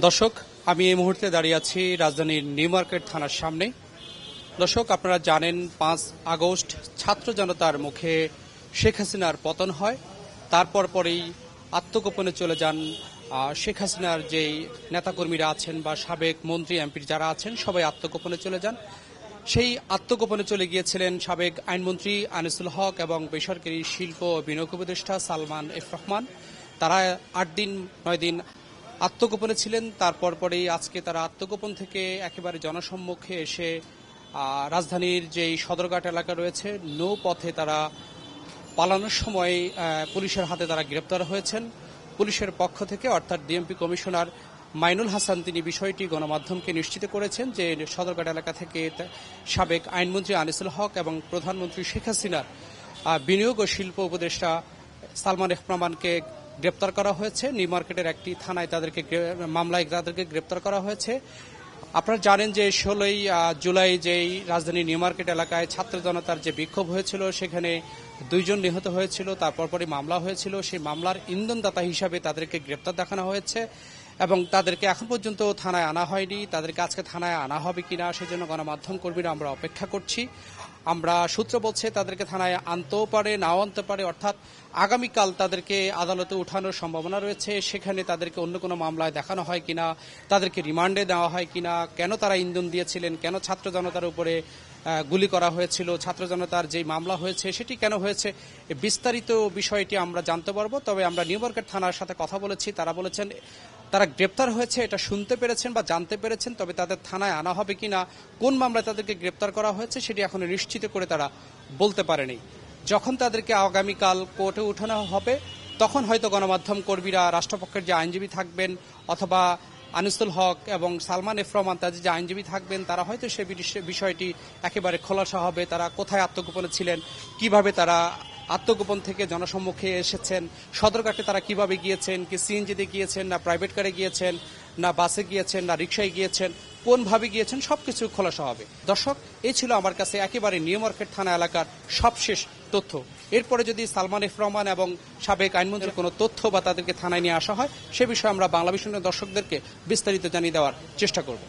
দর্শক, আমি এই মুহূর্তে দাঁড়িয়ে আছি রাজধানীর নিউ মার্কেট থানার সামনে। দর্শক, আপনারা জানেন 5 আগস্ট ছাত্র জনতার মুখে শেখ হাসিনার পতন হয়। তারপর পরেই আত্মগোপনে চলে যান শেখ হাসিনার যেই নেতাকর্মীরা আছেন বা সাবেক মন্ত্রী এমপির যারা আছেন সবাই আত্মগোপনে চলে যান। সেই আত্মগোপনে চলে গিয়েছিলেন সাবেক আইনমন্ত্রী আনিসুল হক এবং বেসরকারি শিল্প ও বিনিয়োগ উপদেষ্টা সালমান এফ রহমান। তারা 8 দিন 9 দিন আত্মগোপনে ছিলেন। তারপর পরেই আজকে তারা আত্মগোপন থেকে একেবারে জনসম্মুখে এসে রাজধানীর যেই সদরঘাট এলাকা রয়েছে নৌপথে তারা পালানোর সময় পুলিশের হাতে তারা গ্রেপ্তার হয়েছেন। পুলিশের পক্ষ থেকে অর্থাৎ ডিএমপি কমিশনার মাইনুল হাসান তিনি বিষয়টি গণমাধ্যমকে নিশ্চিত করেছেন যে সদরঘাট এলাকা থেকে সাবেক আইনমন্ত্রী আনিসুল হক এবং প্রধানমন্ত্রী শেখ হাসিনার বিনিয়োগ ও শিল্প উপদেষ্টা সালমান এফ রহমানকে গ্রেপ্তার করা হয়েছে। নিউ মার্কেটের একটি থানায় মামলায় তাদেরকে গ্রেপ্তার করা হয়েছে। আপনারা জানেন যে 16ই জুলাই যেই রাজধানী নিউ মার্কেট এলাকায় ছাত্র জনতার যে বিক্ষোভ হয়েছিল সেখানে 2 জন নিহত হয়েছিল। তারপর পরে মামলা হয়েছিল, সেই মামলার ইন্ধনদাতা হিসাবে তাদেরকে গ্রেপ্তার দেখানো হয়েছে এবং তাদেরকে এখন পর্যন্ত থানায় আনা হয়নি। তাদেরকে আজকে থানায় আনা হবে কিনা সেজন্য গণমাধ্যম কর্মীরা আমরা অপেক্ষা করছি। আমরা সূত্র বলছে তাদেরকে থানায় আনতেও পারে, নাও আনতে পারে, অর্থাৎ আগামীকাল তাদেরকে আদালতে উঠানোর সম্ভাবনা রয়েছে। সেখানে তাদেরকে অন্য কোনো মামলায় দেখানো হয় কিনা, তাদেরকে রিমান্ডে দেওয়া হয় কিনা, কেন তারা ইন্ধন দিয়েছিলেন, কেন ছাত্র জনতার উপরে গুলি করা হয়েছিল, ছাত্র জনতার যেই মামলা হয়েছে সেটি কেন হয়েছে, বিস্তারিত বিষয়টি আমরা জানতে পারবো। তবে আমরা নিউ মার্কেট থানার সাথে কথা বলেছি, তারা বলেছেন তারা গ্রেপ্তার হয়েছে এটা শুনতে পেরেছেন বা জানতে পেরেছেন, তবে তাদের থানায় আনা হবে কিনা, কোন মামলায় তাদেরকে গ্রেপ্তার করা হয়েছে সেটি এখনো নিশ্চিত করে তারা বলতে পারেনি। যখন তাদেরকে আগামীকাল কোর্টে উঠানো হবে তখন হয়তো গণমাধ্যম কর্মীরা, রাষ্ট্রপক্ষের যে আইনজীবী থাকবেন অথবা আনিসুল হক এবং সালমান এফ রহমান তাদের যে আইনজীবী থাকবেন তারা হয়তো সে বিষয়টি একেবারে খোলাসা হবে। তারা কোথায় আত্মগোপনে ছিলেন, কিভাবে তারা আত্মগোপন থেকে জনসম্মুখে এসেছেন, সদরঘাটে তারা কিভাবে গিয়েছেন, কি সিএনজিতে গিয়েছেন না প্রাইভেট কারে গিয়েছেন না বাসে গিয়েছেন না রিকশায় গিয়েছেন, কোনভাবে গিয়েছেন সবকিছু খোলাসা হবে। দর্শক, এই ছিল আমার কাছে একেবারে নিউ মার্কেট থানা এলাকার সবশেষ তথ্য। এরপরে যদি সালমান এফ রহমান এবং সাবেক আইনমন্ত্রীর কোনো তথ্য বা তাদেরকে থানায় নিয়ে আসা হয় সে বিষয়ে আমরা বাংলা ভিশনের দর্শকদেরকে বিস্তারিত জানিয়ে দেওয়ার চেষ্টা করব।